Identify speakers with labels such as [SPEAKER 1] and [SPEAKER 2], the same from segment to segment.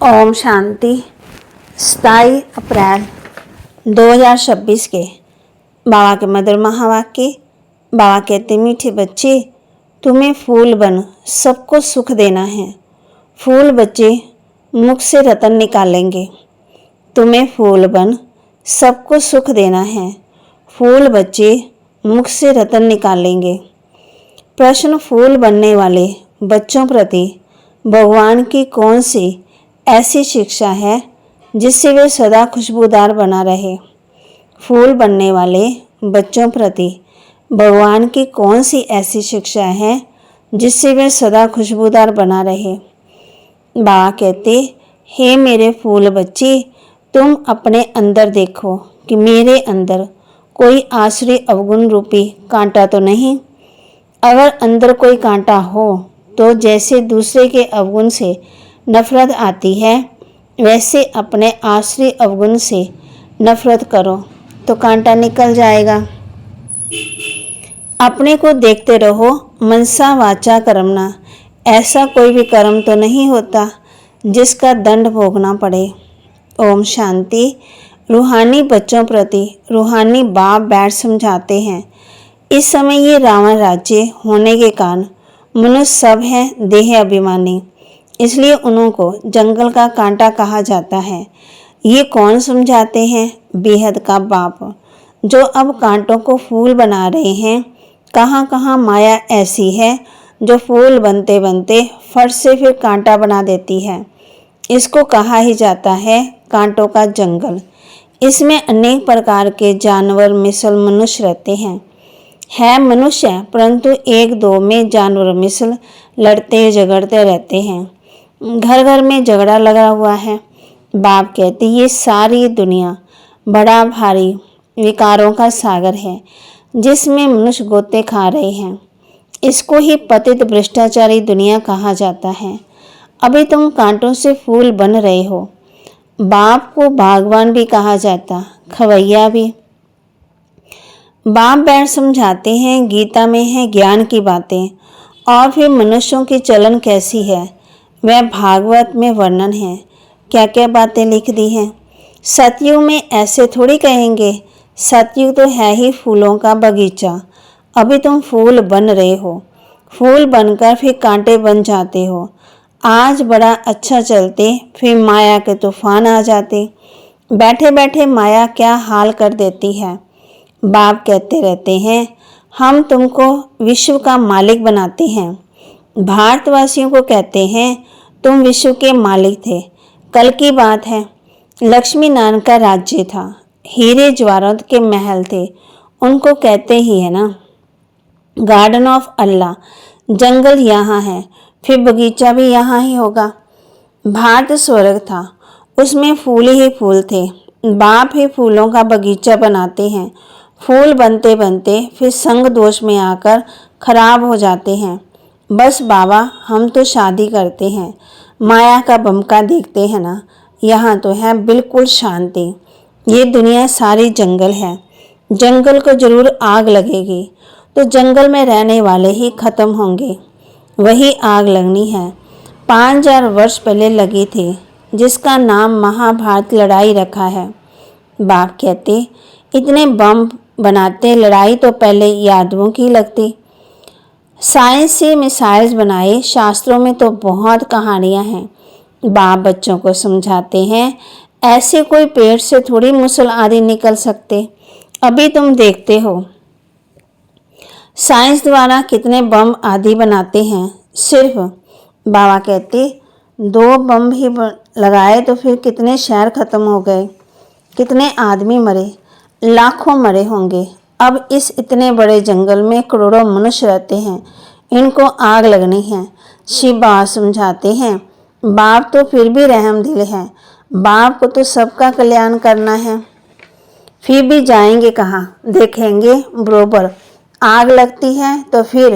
[SPEAKER 1] ओम शांति। 27 अप्रैल 2026 के बाबा के मधुर महावाक्य। बाबा कहते, मीठे बच्चे, तुम्हें फूल बन सबको सुख देना है। फूल बच्चे मुख से रतन निकालेंगे। तुम्हें फूल बन सबको सुख देना है। फूल बच्चे मुख से रतन निकालेंगे। प्रश्न, फूल बनने वाले बच्चों प्रति भगवान की कौन सी ऐसी शिक्षा है जिससे वे सदा खुशबूदार बना रहे। फूल बनने वाले बच्चों प्रति भगवान की कौन सी ऐसी शिक्षा है जिससे वे सदा खुशबूदार बना रहे। बाबा कहते, हे मेरे फूल बच्चे, तुम अपने अंदर देखो कि मेरे अंदर कोई आसुरी अवगुण रूपी कांटा तो नहीं। अगर अंदर कोई कांटा हो तो जैसे दूसरे के अवगुण से नफरत आती है, वैसे अपने आसुरी अवगुण से नफरत करो तो कांटा निकल जाएगा। अपने को देखते रहो, मनसा वाचा कर्मणा। ऐसा कोई भी कर्म तो नहीं होता जिसका दंड भोगना पड़े। ओम शांति। रूहानी बच्चों प्रति रूहानी बाप बैठ समझाते हैं, इस समय ये रावण राज्य होने के कारण मनुष्य सब हैं देह अभिमानी, इसलिए उनको जंगल का कांटा कहा जाता है। ये कौन समझाते हैं? बेहद का बाप, जो अब कांटों को फूल बना रहे हैं। कहाँ कहाँ माया ऐसी है जो फूल बनते बनते फट से फिर कांटा बना देती है। इसको कहा ही जाता है कांटों का जंगल। इसमें अनेक प्रकार के जानवर मिसल मनुष्य रहते हैं। है मनुष्य, परंतु एक दो में जानवर मिसल लड़ते झगड़ते रहते हैं। घर घर में झगड़ा लगा हुआ है। बाप कहते, ये सारी दुनिया बड़ा भारी विकारों का सागर है जिसमें मनुष्य गोते खा रहे हैं। इसको ही पतित भ्रष्टाचारी दुनिया कहा जाता है। अभी तुम कांटों से फूल बन रहे हो। बाप को भगवान भी कहा जाता, खवैया भी। बाप बैठ समझाते हैं, गीता में है ज्ञान की बातें, और फिर मनुष्यों की चलन कैसी है वह भागवत में वर्णन है। क्या क्या बातें लिख दी हैं। सतयुग में ऐसे थोड़ी कहेंगे। सतयुग तो है ही फूलों का बगीचा। अभी तुम फूल बन रहे हो। फूल बनकर फिर कांटे बन जाते हो। आज बड़ा अच्छा चलते, फिर माया के तूफान आ जाते। बैठे बैठे माया क्या हाल कर देती है। बाप कहते रहते हैं, हम तुमको विश्व का मालिक बनाते हैं। भारतवासियों को कहते हैं, तुम विश्व के मालिक थे। कल की बात है, लक्ष्मी नारायण का राज्य था। हीरे जवाहरात के महल थे। उनको कहते ही है ना गार्डन ऑफ अल्लाह। जंगल यहाँ है, फिर बगीचा भी यहाँ ही होगा। भारत स्वर्ग था, उसमें फूल ही फूल थे। बाप ही फूलों का बगीचा बनाते हैं। फूल बनते बनते फिर संग दोष में आकर खराब हो जाते हैं। बस बाबा, हम तो शादी करते हैं, माया का बमका देखते हैं ना। यहाँ तो है बिल्कुल शांति। ये दुनिया सारी जंगल है। जंगल को जरूर आग लगेगी तो जंगल में रहने वाले ही खत्म होंगे। वही आग लगनी है 5000 वर्ष पहले लगी थी, जिसका नाम महाभारत लड़ाई रखा है। बाप कहते, इतने बम बनाते, लड़ाई तो पहले यादवों की लगती। साइंस से मिसाइल्स बनाए, शास्त्रों में तो बहुत कहानियां हैं। बाप बच्चों को समझाते हैं, ऐसे कोई पेड़ से थोड़ी मुसल आदि निकल सकते। अभी तुम देखते हो साइंस द्वारा कितने बम आदि बनाते हैं। सिर्फ बाबा कहते 2 बम भी लगाए तो फिर कितने शहर खत्म हो गए, कितने आदमी मरे, लाखों मरे होंगे। अब इस इतने बड़े जंगल में करोड़ों मनुष्य रहते हैं, इनको आग लगनी है। शिव बाबा समझाते हैं, बाप तो फिर भी रहमदिल है। बाप को तो सबका कल्याण करना है। फिर भी जाएंगे कहाँ, देखेंगे बरोबर आग लगती है तो फिर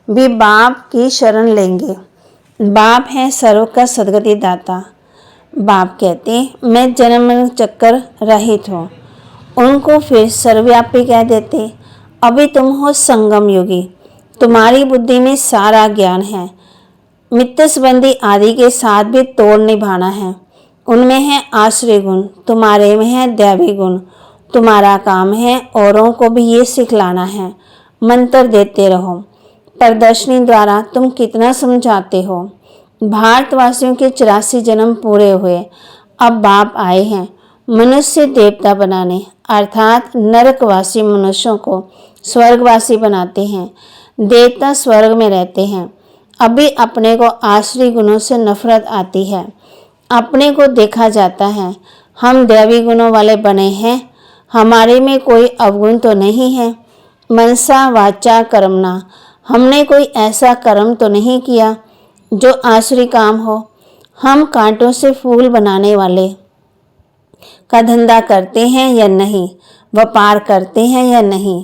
[SPEAKER 1] भी बाप की शरण लेंगे। बाप है सर्व का सदगति दाता। बाप कहते, मैं जन्म चक्कर रहित हूँ। उनको फिर सर्वव्यापी कह देते। अभी तुम हो संगम योगी, तुम्हारी बुद्धि में सारा ज्ञान है। मित्र संबंधी आदि के साथ भी तोड़ निभाना है। उनमें है आश्रय गुण, तुम्हारे में है दैवी गुण। तुम्हारा काम है औरों को भी ये सिखलाना है। मंत्र देते रहो। प्रदर्शनी द्वारा तुम कितना समझाते हो। भारतवासियों के 84 जन्म पूरे हुए, अब बाप आए हैं मनुष्य देवता बनाने, अर्थात नरकवासी मनुष्यों को स्वर्गवासी बनाते हैं। देवता स्वर्ग में रहते हैं। अभी अपने को आश्रय गुणों से नफरत आती है। अपने को देखा जाता है हम दैवी गुणों वाले बने हैं, हमारे में कोई अवगुण तो नहीं है। मनसा वाचा कर्मणा, हमने कोई ऐसा कर्म तो नहीं किया जो आसुरी काम हो। हम कांटों से फूल बनाने वाले का धंधा करते हैं या नहीं, व्यापार करते हैं या नहीं।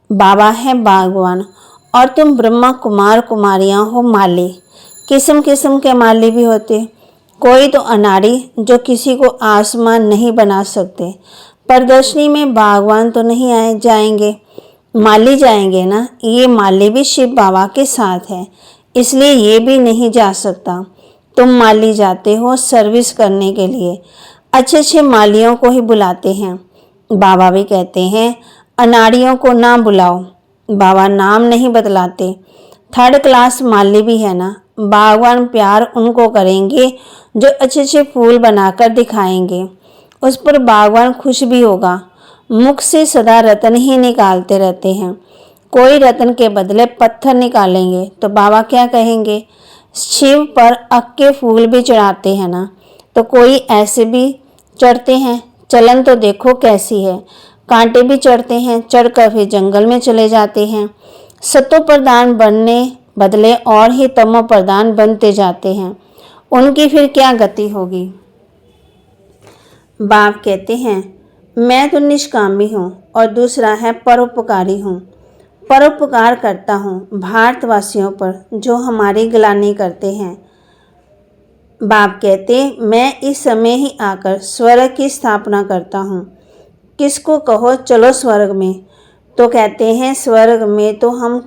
[SPEAKER 1] बाबा है बागवान और तुम ब्रह्मा कुमार कुमारियां हो माली। किस्म किस्म के माली भी होते। कोई तो अनाड़ी जो किसी को आसमान नहीं बना सकते। प्रदर्शनी में बागवान तो नहीं आए जाएंगे, माली जाएंगे ना। ये माली भी शिव बाबा के साथ है, इसलिए ये भी नहीं जा सकता। तुम माली जाते हो सर्विस करने के लिए, अच्छे अच्छे मालियों को ही बुलाते हैं। बाबा भी कहते हैं अनाड़ियों को ना बुलाओ। बाबा नाम नहीं बतलाते। थर्ड क्लास माली भी है ना। बागवान प्यार उनको करेंगे जो अच्छे अच्छे फूल बनाकर दिखाएंगे, उस पर बागवान खुश भी होगा। मुख से सदा रतन ही निकालते रहते हैं। कोई रतन के बदले पत्थर निकालेंगे तो बाबा क्या कहेंगे। शिव पर अक्के फूल भी चढ़ाते हैं ना, तो कोई ऐसे भी चढ़ते हैं। चलन तो देखो कैसी है। कांटे भी चढ़ते हैं, चढ़कर फिर जंगल में चले जाते हैं। सतो प्रधान बनने बदले और ही तमो प्रधान बनते जाते हैं। उनकी फिर क्या गति होगी। बाप कहते हैं मैं तो निष्कामी हूँ और दूसरा है परोपकारी हूँ। परोपकार करता हूँ भारतवासियों पर जो हमारी गिलानी करते हैं। बाप कहते मैं इस समय ही आकर स्वर्ग की स्थापना करता हूँ। किसको कहो चलो स्वर्ग में, तो कहते हैं स्वर्ग में तो हम।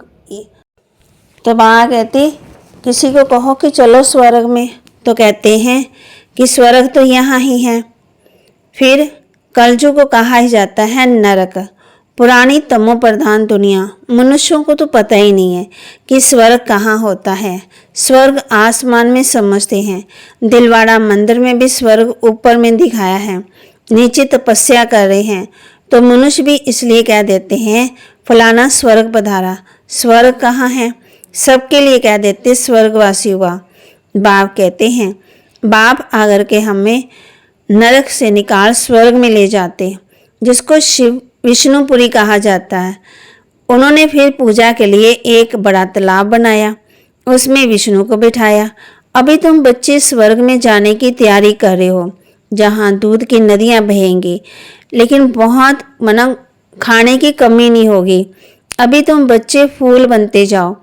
[SPEAKER 1] तो बाबा कहते किसी को कहो कि चलो स्वर्ग में, तो कहते हैं कि स्वर्ग तो यहाँ ही है। फिर कलयुग को कहा ही जाता है नरक। पुरानी तमो प्रधान दुनिया, मनुष्यों को तो पता ही नहीं है कि स्वर्ग कहाँ होता है। स्वर्ग आसमान में समझते हैं। दिलवाड़ा मंदिर में भी स्वर्ग ऊपर में दिखाया है, नीचे तपस्या कर रहे हैं, तो मनुष्य भी इसलिए कह देते हैं फलाना स्वर्ग पधारा। स्वर्ग कहाँ है, सबके लिए कह देते स्वर्गवासी हुआ। बाप कहते हैं बाप आकर के हमें नरक से निकाल स्वर्ग में ले जाते, जिसको शिव विष्णुपुरी कहा जाता है। उन्होंने फिर पूजा के लिए एक बड़ा तालाब बनाया, उसमें विष्णु को बिठाया। अभी तुम बच्चे स्वर्ग में जाने की तैयारी कर रहे हो, जहाँ दूध की नदियाँ बहेंगी, लेकिन बहुत मना खाने की कमी नहीं होगी। अभी तुम बच्चे फूल बनते जाओ।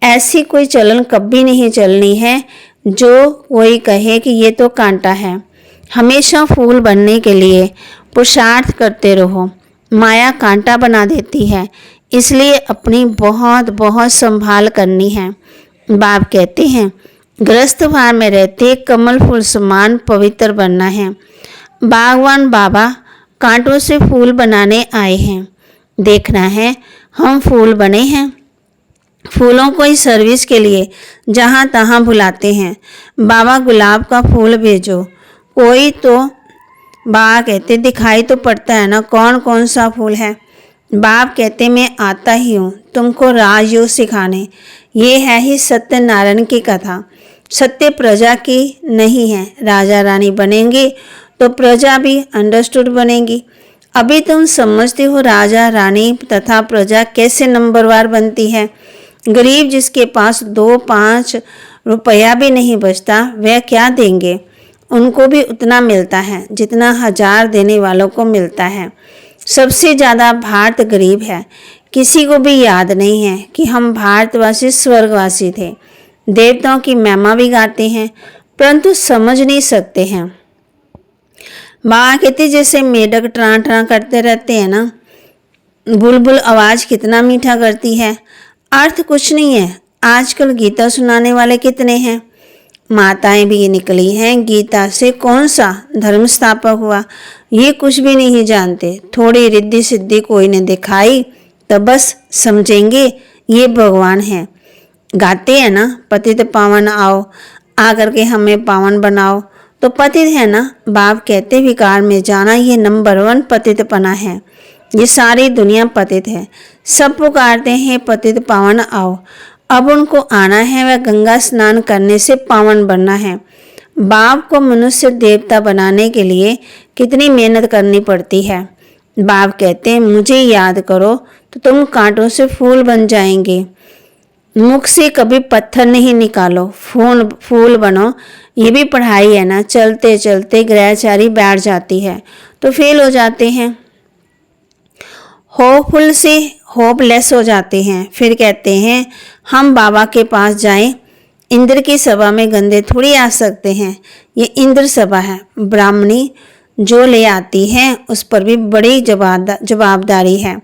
[SPEAKER 1] ऐसी कोई चलन कभी नहीं चलनी है जो कोई कहे कि ये तो कांटा है। हमेशा फूल बनने के लिए पुरुषार्थ करते रहो। माया कांटा बना देती है, इसलिए अपनी बहुत बहुत संभाल करनी है। बाप कहते हैं गृहस्थ भाव में रहते कमल फूल समान पवित्र बनना है। बागवान बाबा कांटों से फूल बनाने आए हैं। देखना है हम फूल बने हैं। फूलों को ही सर्विस के लिए जहाँ तहाँ बुलाते हैं। बाबा गुलाब का फूल भेजो। कोई तो बाबा कहते दिखाई तो पड़ता है ना कौन कौन सा फूल है। बाप कहते मैं आता ही हूँ तुमको राजयोग सिखाने। ये है ही सत्यनारायण की कथा। सत्य प्रजा की नहीं है। राजा रानी बनेंगे तो प्रजा भी अंडरस्टूड बनेगी। अभी तुम समझते हो राजा रानी तथा प्रजा कैसे नंबरवार बनती है। गरीब जिसके पास 2-5 रुपया भी नहीं बचता वह क्या देंगे। उनको भी उतना मिलता है जितना 1000 देने वालों को मिलता है। सबसे ज़्यादा भारत गरीब है। किसी को भी याद नहीं है कि हम भारतवासी स्वर्गवासी थे। देवताओं की महिमा भी गाते हैं परंतु समझ नहीं सकते हैं। बाबा कहते जैसे मेढक ट्रां ट्रां करते रहते हैं ना, बुलबुल आवाज़ कितना मीठा करती है। अर्थ कुछ नहीं है, आजकल गीता सुनाने वाले कितने हैं। माताएं भी निकली हैं, गीता से कौन सा धर्म स्थापक हुआ ये कुछ भी नहीं जानते। थोड़ी रिद्धि सिद्धि कोई ने दिखाई तो बस समझेंगे ये भगवान है। गाते हैं ना, पतित पावन आओ, आकर के हमें पावन बनाओ। तो पतित है ना, बाप कहते विकार में जाना ये नंबर 1 पतितपना है। ये सारी दुनिया पतित है, सब पुकारते हैं पतित पावन आओ। अब उनको आना है, वह गंगा स्नान करने से पावन बनना है। बाप को मनुष्य देवता बनाने के लिए कितनी मेहनत करनी पड़ती है। बाप कहते हैं मुझे याद करो तो तुम कांटों से फूल बन जाएंगे। मुख से कभी पत्थर नहीं निकालो, फूल बनो। ये भी पढ़ाई है ना। चलते चलते ग्रहचारी बैठ जाती है तो फेल हो जाते हैं, होपफुल से होपलेस हो जाते हैं। फिर कहते हैं हम बाबा के पास जाएं। इंद्र की सभा में गंदे थोड़ी आ सकते हैं, ये इंद्र सभा है। ब्राह्मणी जो ले आती है उस पर भी बड़ी जवाबदारी है।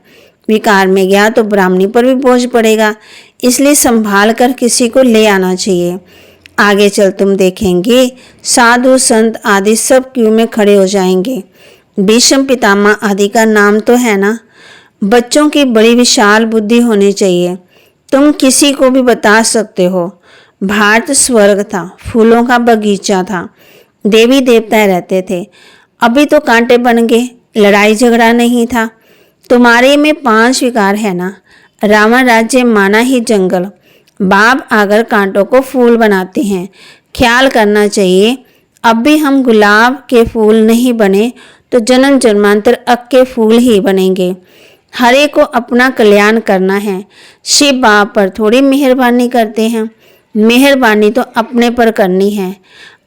[SPEAKER 1] विकार में गया तो ब्राह्मणी पर भी बोझ पड़ेगा, इसलिए संभाल कर किसी को ले आना चाहिए। आगे चल तुम देखेंगे साधु संत आदि सब क्यू में खड़े हो जाएंगे। भीष्म पितामह आदि का नाम तो है ना। बच्चों की बड़ी विशाल बुद्धि होनी चाहिए, तुम किसी को भी बता सकते हो। भारत स्वर्ग था, फूलों का बगीचा था, देवी देवता रहते थे। अभी तो कांटे बन गए, लड़ाई झगड़ा नहीं था। तुम्हारे में 5 विकार है ना। रावण राज्य माना ही जंगल। बाप आकर कांटों को फूल बनाते हैं। ख्याल करना चाहिए, अब भी हम गुलाब के फूल नहीं बने तो जन्म जन्मांतर अक के फूल ही बनेंगे। हरे को अपना कल्याण करना है। शिव बाप पर थोड़ी मेहरबानी करते हैं, मेहरबानी तो अपने पर करनी है।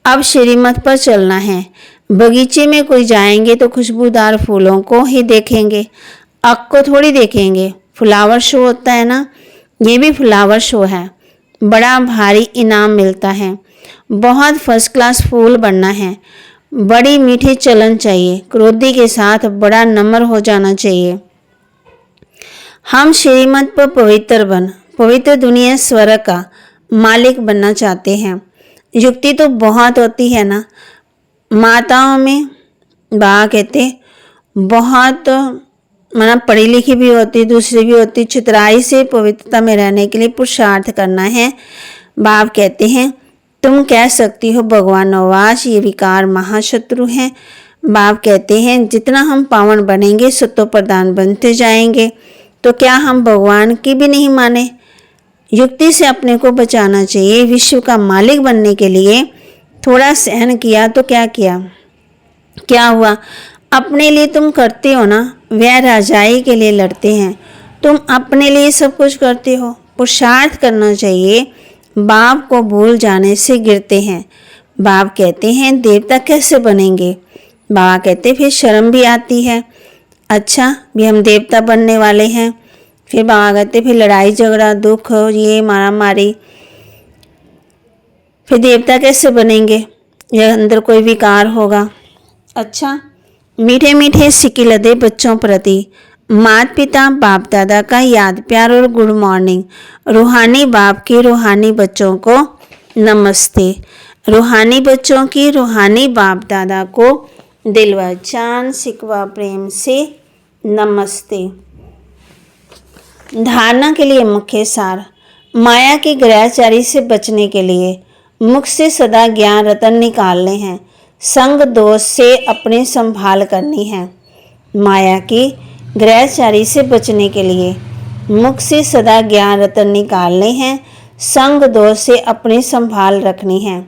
[SPEAKER 1] अब श्रीमत पर चलना है। बगीचे में कोई जाएंगे तो खुशबूदार फूलों को ही देखेंगे, अक को थोड़ी देखेंगे। फ्लावर शो होता है ना, ये भी फ्लावर शो है। बड़ा भारी इनाम मिलता है, बहुत फर्स्ट क्लास फूल बनना है। बड़ी मीठी चलन चाहिए, क्रोधी के साथ बड़ा नम्र हो जाना चाहिए। हम श्रीमत पर पवित्र दुनिया स्वर्ग का मालिक बनना चाहते हैं। युक्ति तो बहुत होती है ना। माताओं में बा कहते बहुत माना पढ़ी लिखी भी होती, दूसरी भी होती। चितराई से पवित्रता में रहने के लिए पुरुषार्थ करना है। बाप कहते हैं तुम कह सकती हो भगवान नवाज ये विकार महाशत्रु हैं। बाप कहते हैं जितना हम पावन बनेंगे सत्व प्रदान बनते जाएंगे। तो क्या हम भगवान की भी नहीं माने। युक्ति से अपने को बचाना चाहिए। विश्व का मालिक बनने के लिए थोड़ा सहन किया तो क्या किया, क्या हुआ। अपने लिए तुम करते हो ना, वह राजाई के लिए लड़ते हैं। तुम अपने लिए सब कुछ करते हो। पुरुषार्थ करना चाहिए। बाप को भूल जाने से गिरते हैं। बाप कहते हैं देवता कैसे बनेंगे। बाबा कहते फिर शर्म भी आती है। अच्छा भी हम देवता बनने वाले हैं। फिर बाबा कहते फिर लड़ाई झगड़ा दुख ये मारा मारी, फिर देवता कैसे बनेंगे, यह अंदर कोई विकार होगा। अच्छा मीठे मीठे सिक्के लदे बच्चों प्रति माता पिता बाप दादा का याद प्यार और गुड मॉर्निंग। रूहानी बाप की रूहानी बच्चों को नमस्ते। रूहानी बच्चों की रूहानी बाप दादा को दिल व जान सिकवा प्रेम से नमस्ते। धारणा के लिए मुख्य सार। माया की ग्रहचारी से बचने के लिए मुख से सदा ज्ञान रतन निकालने हैं। संग दोष से अपनी संभाल करनी है। माया की ग्रहचारी से बचने के लिए मुख से सदा ज्ञान रतन निकालने हैं। संग दोष से अपनी संभाल रखनी है।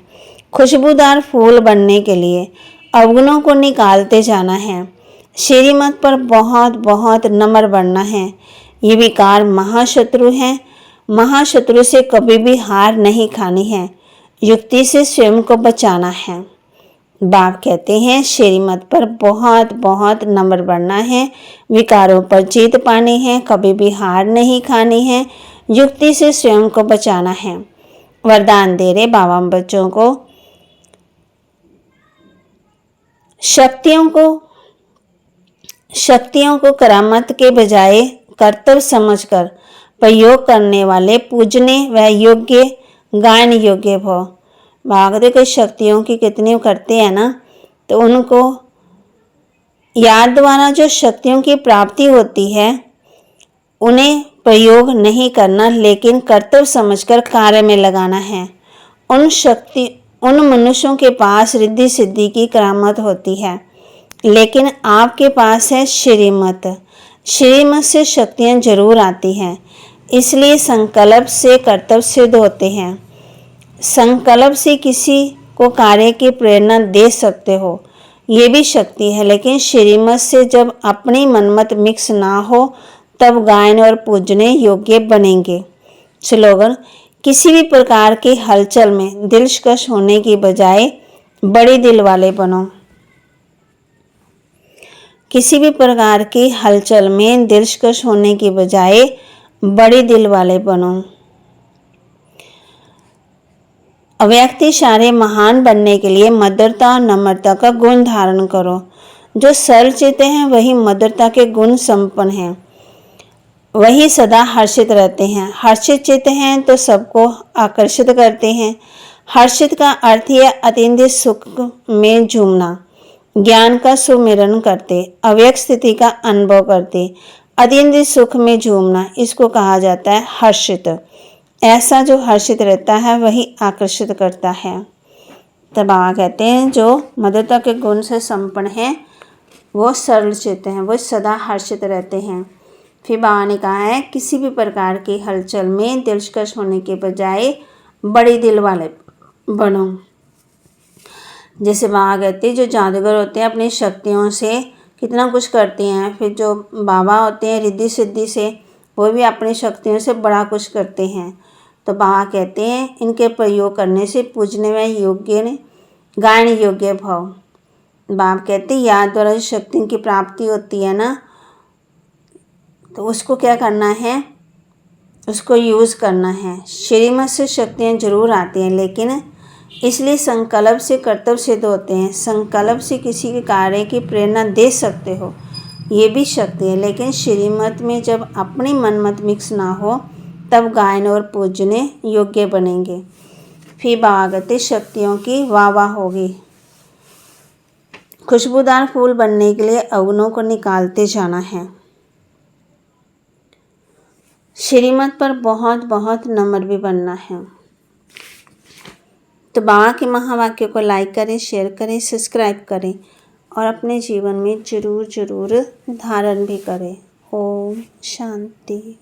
[SPEAKER 1] खुशबूदार फूल बनने के लिए अवगुणों को निकालते जाना है। श्रीमत पर बहुत बहुत नम्र बनना है। ये विकार महाशत्रु हैं। महाशत्रु से कभी भी हार नहीं खानी है। युक्ति से स्वयं को बचाना है। बाप कहते हैं श्रीमत पर बहुत बहुत नम्र बनना है। विकारों पर जीत पानी है, कभी भी हार नहीं खानी है। युक्ति से स्वयं को बचाना है। वरदान दे रहे बाबा बच्चों को शक्तियों को करामत के बजाय कर्तव्य समझकर प्रयोग करने वाले पूजने व योग्य गायन योग्य भव। भागवत कोई शक्तियों की कितनी करते हैं ना, तो उनको याद द्वारा जो शक्तियों की प्राप्ति होती है उन्हें प्रयोग नहीं करना, लेकिन कर्तव्य समझकर कार्य में लगाना है। उन मनुष्यों के पास रिद्धि सिद्धि की करामत होती है, लेकिन आपके पास है श्रीमत। श्रीमत से शक्तियाँ जरूर आती हैं, इसलिए संकल्प से कर्तव्य सिद्ध होते हैं। संकल्प से किसी को कार्य की प्रेरणा दे सकते हो, ये भी शक्ति है, लेकिन श्रीमत से जब अपनी मनमत मिक्स ना हो तब गायन और पूजने योग्य बनेंगे। स्लोगन: किसी भी प्रकार की हलचल में दिलकश होने की बजाय बड़े दिल वाले बनो। किसी भी प्रकार की हलचल में दिलकश होने की बजाय बड़े दिल वाले बनो। व्यक्तिशाली महान बनने के लिए मधुरता और नम्रता का गुण धारण करो। जो सरल चित्त हैं वही मधुरता के गुण संपन्न हैं, वही सदा हर्षित रहते हैं। हर्षित चित्त हैं तो सबको आकर्षित करते हैं। हर्षित का अर्थ है अतीन्द्रिय सुख में झूमना, ज्ञान का सुमिरन करते, अव्यक्त स्थिति का अनुभव करते, अतीन्द्रिय सुख में झूमना, इसको कहा जाता है हर्षित। ऐसा जो हर्षित रहता है वही आकर्षित करता है। तब बाबा कहते हैं जो मधुरता के गुण से संपन्न है वो सरल चित्त हैं, वो सदा हर्षित रहते हैं। फिर बाबा ने कहा है किसी भी प्रकार की हलचल में दिलकश होने के बजाय बड़े दिल वाले बनो। जैसे बाबा कहते हैं जो जादूगर होते हैं अपनी शक्तियों से कितना कुछ करते हैं, फिर जो बाबा होते हैं रिद्धि सिद्धि से वो भी अपनी शक्तियों से बड़ा कुछ करते हैं। तो बाबा कहते हैं इनके प्रयोग करने से पूजने में योग्य गायन योग्य भव। बाबा कहते हैं याद द्वारा जो शक्ति की प्राप्ति होती है ना, तो उसको क्या करना है, उसको यूज़ करना है। श्रीमत से शक्तियाँ जरूर आती हैं, लेकिन इसलिए संकल्प से कर्तव्य सिद्ध होते हैं। संकल्प से किसी के कार्य की प्रेरणा दे सकते हो, ये भी शक्ति है, लेकिन श्रीमत में जब अपनी मनमत मिक्स ना हो तब गायन और पूजने योग्य बनेंगे। फिर बागते शक्तियों की वाह वाह होगी। खुशबूदार फूल बनने के लिए अवगुणों को निकालते जाना है। श्रीमत पर बहुत बहुत नम्र भी बनना है। तो बाबा के महावाक्य को लाइक करें, शेयर करें, सब्सक्राइब करें और अपने जीवन में ज़रूर धारण भी करें। ओम शांति।